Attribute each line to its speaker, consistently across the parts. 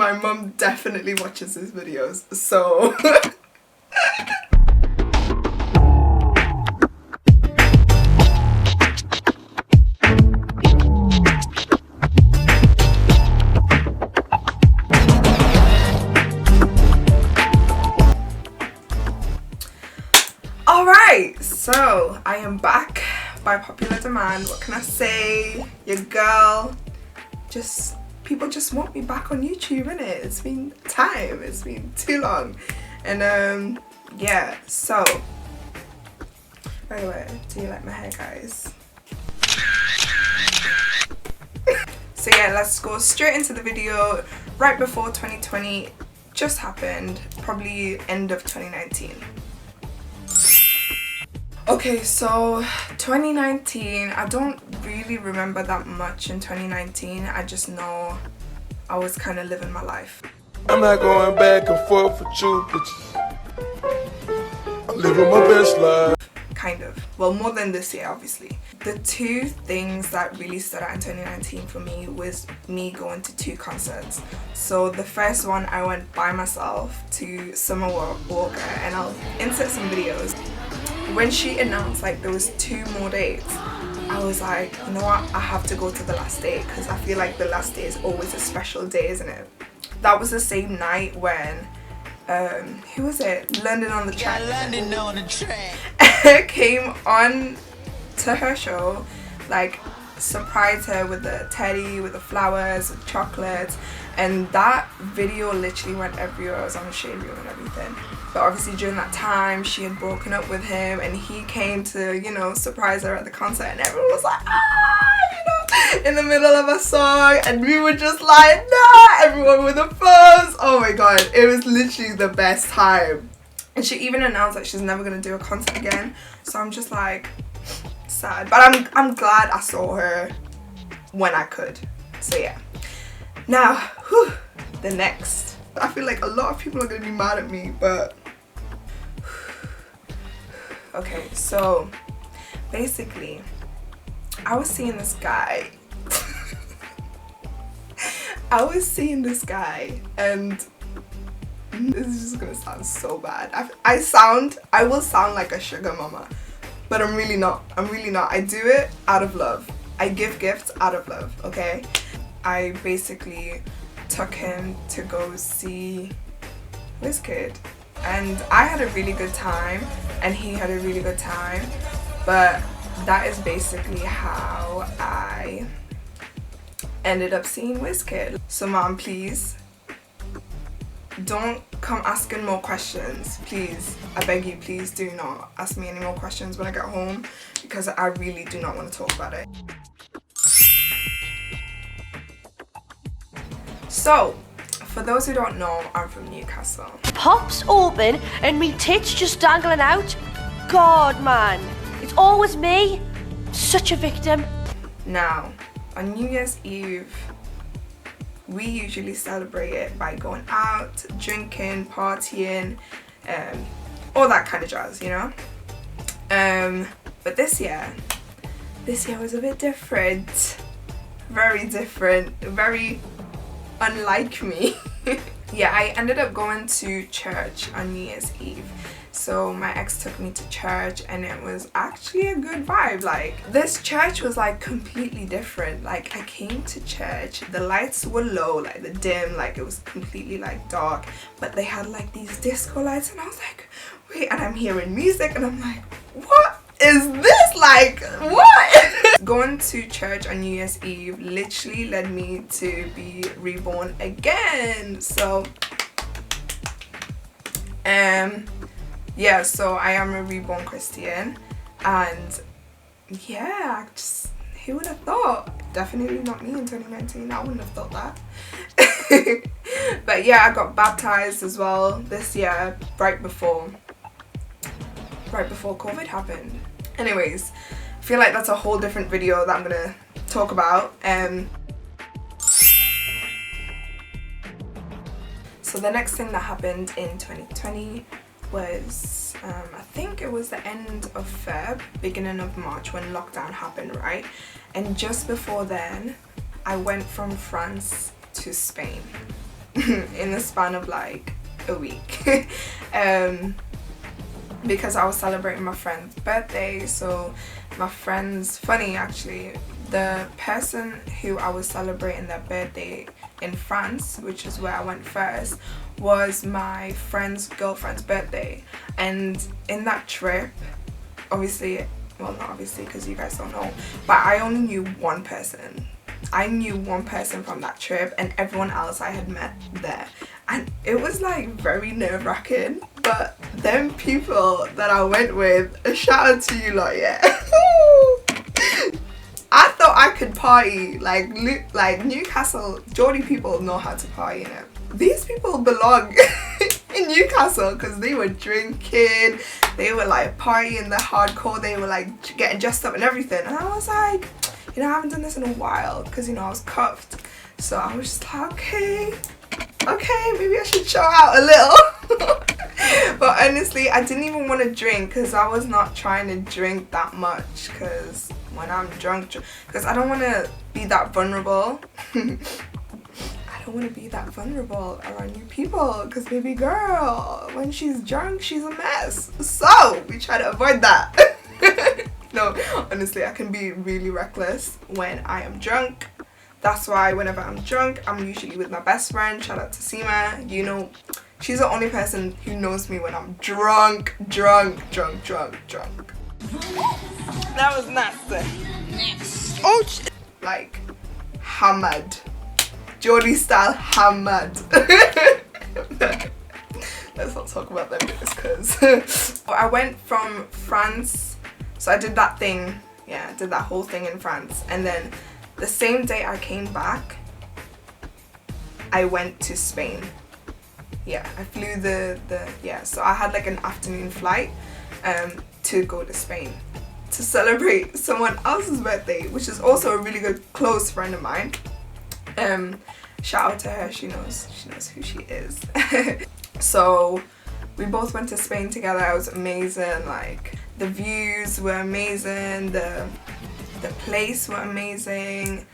Speaker 1: my mum definitely watches these videos, so alright, so I am back by popular demand. What can I say? Your girl, people just want me back on YouTube, innit? It's been time, it's been too long. And yeah, so by the way, do you like my hair, guys? So yeah, let's go straight into the video. Right before 2020 just happened, probably end of 2019. Okay, so 2019, I don't really remember that much in 2019. I just know I was kind of living my life.
Speaker 2: I'm not going back and forth with you, bitches. I'm living my best life.
Speaker 1: Kind of. Well, more than this year, obviously. The two things that really stood out in 2019 for me was me going to 2 concerts. So the first one, I went by myself to Summer Walker, and I'll insert some videos. When she announced like there was 2 more dates, I was like, you know what, I have to go to the last day, because I feel like the last day is always a special day, isn't it? That was the same night when who was it? London on the Track.
Speaker 3: Yeah, London on the Track.
Speaker 1: Came on to her show, like surprised her with the teddy, with the flowers, with chocolates, and that video literally went everywhere. I was on the shade room and everything. But obviously during that time she had broken up with him, and he came to, you know, surprise her at the concert, and everyone was like, ah, you know, in the middle of a song, and we were just like, nah, everyone with the phones. Oh my god, it was literally the best time. And she even announced that she's never gonna do a concert again, so I'm just like sad, but I'm glad I saw her when I could. So yeah, now whew, the next, I feel like a lot of people are gonna be mad at me, but okay, so basically I was seeing this guy and this is just gonna sound so bad. I will sound like a sugar mama, but I'm really not. I do it out of love. I give gifts out of love, okay? I basically took him to go see Wizkid, and I had a really good time and he had a really good time, but that is basically how I ended up seeing Wizkid. So mom, please don't come asking more questions, please. I beg you, please do not ask me any more questions when I get home, because I really do not want to talk about it. So, for those who don't know, I'm from Newcastle.
Speaker 4: Pops open and me tits just dangling out. God, man, it's always me. Such a victim.
Speaker 1: Now, on New Year's Eve, we usually celebrate it by going out, drinking, partying, all that kind of jazz, you know? But this year was a bit different. Very different, very unlike me. Yeah, I ended up going to church on New Year's Eve. So my ex took me to church, and it was actually a good vibe. Like, this church was like completely different. Like, I came to church, the lights were low, like the dim, like it was completely like dark, but they had like these disco lights, and I was like, wait, and I'm hearing music, and I'm like, what is this? Like, what? Going to church on New Year's Eve literally led me to be reborn again. So yeah, so I am a reborn Christian, and yeah, who would have thought? Definitely not me in 2019. I wouldn't have thought that. But yeah, I got baptized as well this year, right before COVID happened. Anyways, I feel like that's a whole different video that I'm gonna talk about. So the next thing that happened in 2020 was, I think it was the end of Feb, beginning of March, when lockdown happened, right? And just before then, I went from France to Spain. in the span of like a week. Because I was celebrating my friend's birthday. So my friend's, funny actually, the person who I was celebrating their birthday in France, which is where I went first, was my friend's girlfriend's birthday. And in that trip, obviously, well not obviously because you guys don't know, but I only knew one person. I knew one person from that trip, and everyone else I had met there. And it was like very nerve-wracking, but them people that I went with, a shout out to you lot, yeah. I thought I could party, like Newcastle, Geordie people know how to party, you know. These people belong in Newcastle because they were drinking, they were like partying the hardcore, they were like getting dressed up and everything. And I was like, you know, I haven't done this in a while because, you know, I was cuffed. So I was just like, okay, maybe I should show out a little. But honestly, I didn't even want to drink because I was not trying to drink that much, because when I'm drunk, because I don't want to be that vulnerable. I don't want to be that vulnerable around new people, because baby girl, when she's drunk, she's a mess. So we try to avoid that. No, honestly, I can be really reckless when I am drunk. That's why whenever I'm drunk, I'm usually with my best friend. Shout out to Seema. You know, she's the only person who knows me when I'm drunk. That was nasty. Oh, like hammered. Geordie style hammered. Let's not talk about them because I went from France, so I did that thing. Yeah, I did that whole thing in France, and then the same day I came back, I went to Spain. Yeah, I flew so I had like an afternoon flight to go to Spain to celebrate someone else's birthday, which is also a really good close friend of mine. Shout out to her, she knows who she is. So we both went to Spain together. It was amazing. Like, the views were amazing, the place were amazing,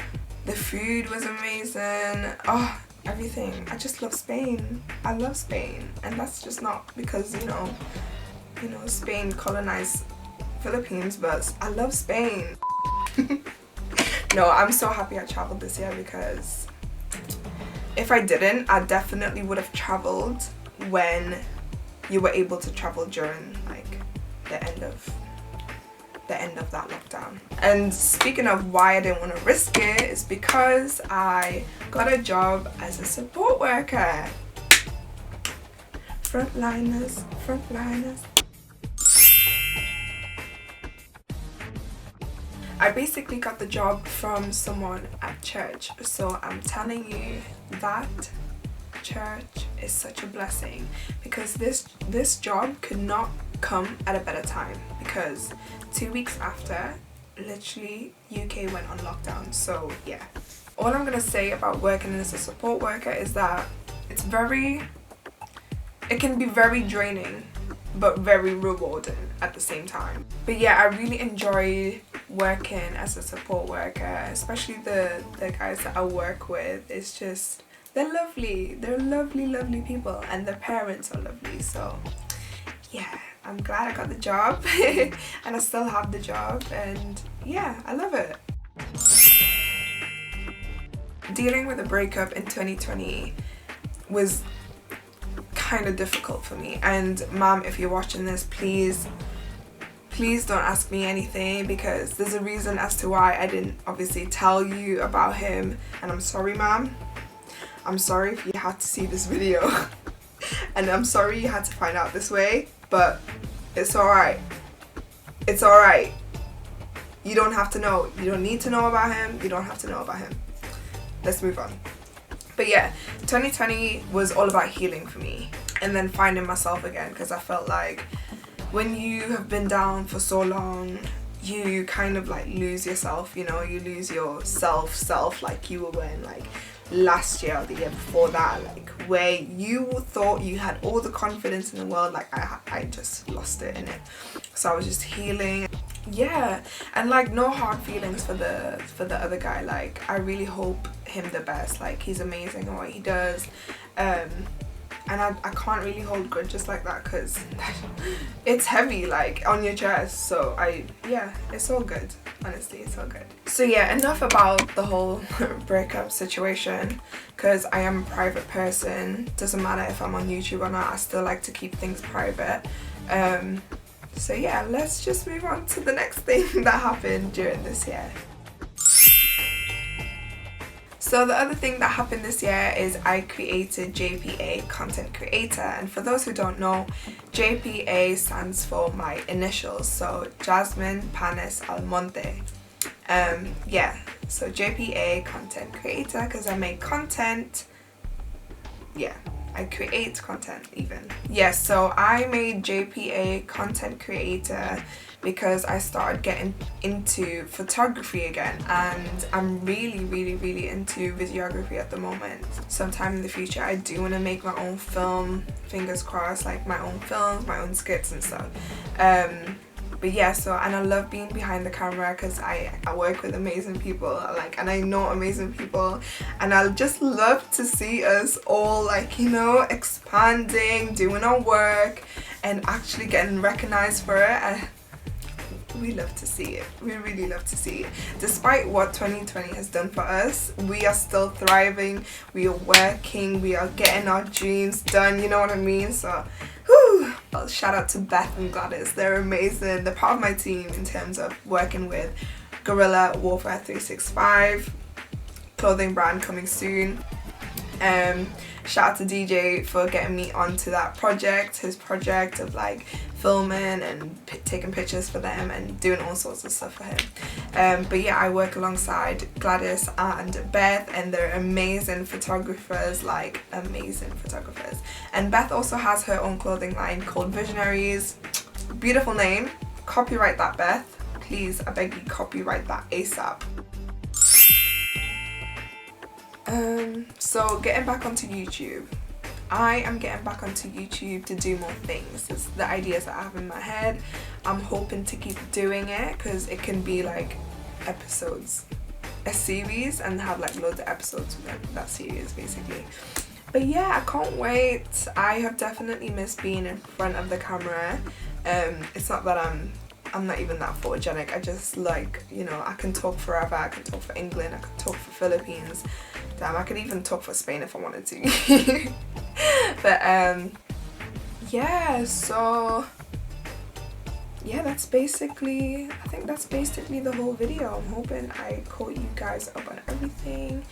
Speaker 1: the food was amazing. Oh, everything. I just love Spain. I love Spain, and that's just not because you know Spain colonized Philippines, but I love Spain. No, I'm so happy I traveled this year, because if I didn't, I definitely would have traveled when you were able to travel during like the end of that lockdown. And speaking of why I didn't want to risk it, is because I got a job as a support worker. Frontliners. I basically got the job from someone at church, so I'm telling you that church is such a blessing, because this job could not come at a better time, because 2 weeks after, literally UK went on lockdown. So yeah, all I'm gonna say about working as a support worker is that it can be very draining but very rewarding at the same time. But yeah, I really enjoy working as a support worker, especially the guys that I work with. It's just, they're lovely people, and their parents are lovely. So yeah, I'm glad I got the job and I still have the job, and yeah, I love it. Dealing with a breakup in 2020 was kind of difficult for me, and mom, if you're watching this, please don't ask me anything, because there's a reason as to why I didn't obviously tell you about him, and I'm sorry, mom. I'm sorry if you had to see this video and I'm sorry you had to find out this way, but it's alright. It's alright. You don't have to know. You don't need to know about him. You don't have to know about him. Let's move on. But yeah, 2020 was all about healing for me, and then finding myself again, because I felt like when you have been down for so long, you kind of like lose yourself, you know, you lose your self like you were in like last year or the year before that, like where you thought you had all the confidence in the world. Like I just lost it in it. So I was just healing. Yeah, and like no hard feelings for the other guy. Like I really hope him the best. Like he's amazing at what he does, And I can't really hold grudges like that because it's heavy, like, on your chest. So yeah, it's all good. Honestly, it's all good. So yeah, enough about the whole breakup situation, because I am a private person. Doesn't matter if I'm on YouTube or not, I still like to keep things private. So yeah, let's just move on to the next thing that happened during this year. So the other thing that happened this year is I created JPA Content Creator, and for those who don't know, JPA stands for my initials, so Jasmine Panes Almonte. Yeah, so JPA Content Creator because I make content. Yeah, I create content even. Yes, so I made JPA Content Creator because I started getting into photography again, and I'm really into videography at the moment. Sometime in the future I do want to make my own film, fingers crossed, like my own films, my own skits and stuff. But yeah, so, and I love being behind the camera because I work with amazing people, like, and I know amazing people, and I just love to see us all, like, you know, expanding, doing our work and actually getting recognized for it. We love to see it. We really love to see it. Despite what 2020 has done for us, we are still thriving, we are working, we are getting our dreams done, you know what I mean? So whew. Well, shout out to Beth and Gladys. They're amazing. They're part of my team in terms of working with Guerrilla Warfare 365 clothing brand coming soon. Shout out to DJ for getting me onto that project, his project of like filming and taking pictures for them and doing all sorts of stuff for him. But yeah, I work alongside Gladys and Beth, and they're amazing photographers, like amazing photographers. And Beth also has her own clothing line called Visionaries. Beautiful name. Copyright that, Beth. Please, I beg you, copyright that ASAP. So getting back onto YouTube, I am getting back onto YouTube to do more things. It's the ideas that I have in my head. I'm hoping to keep doing it because it can be like episodes, a series, and have like loads of episodes within that series basically. But yeah, I can't wait. I have definitely missed being in front of the camera. It's not that I'm not even that photogenic. I just, like, you know, I can talk forever. I can talk for England, I can talk for Philippines. Damn, I could even talk for Spain if I wanted to. But yeah, so yeah, that's basically, I think that's basically the whole video. I'm hoping I caught you guys up on everything.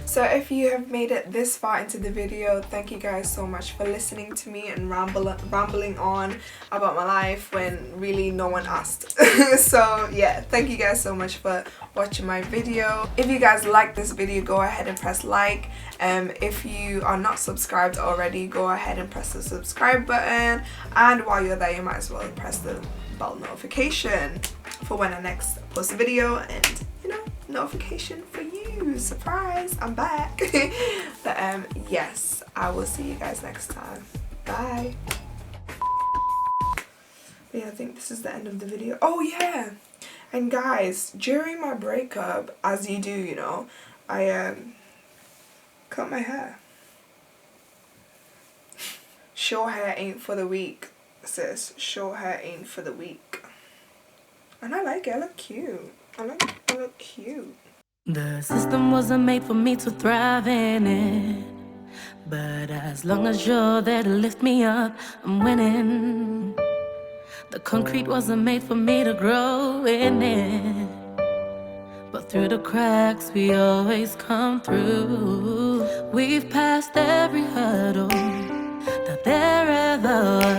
Speaker 1: So if you have made it this far into the video, thank you guys so much for listening to me and rambling on about my life when really no one asked. So yeah, thank you guys so much for watching my video. If you guys like this video, go ahead and press like. If you are not subscribed already, go ahead and press the subscribe button, and while you're there you might as well press the bell notification for when I next post a video, and you know, notification for you. Surprise, I'm back. But yes, I will see you guys next time. Bye. But yeah, I think this is the end of the video. Oh yeah, and guys, during my breakup, as you do, you know, I cut my hair. Short hair ain't for the weak, sis. Short hair ain't for the weak. And I like it. I look cute. I look cute.
Speaker 3: The system wasn't made for me to thrive in it, but as long as you're there to lift me up, I'm winning. The concrete wasn't made for me to grow in it, but through the cracks we always come through. We've passed every hurdle that there ever was.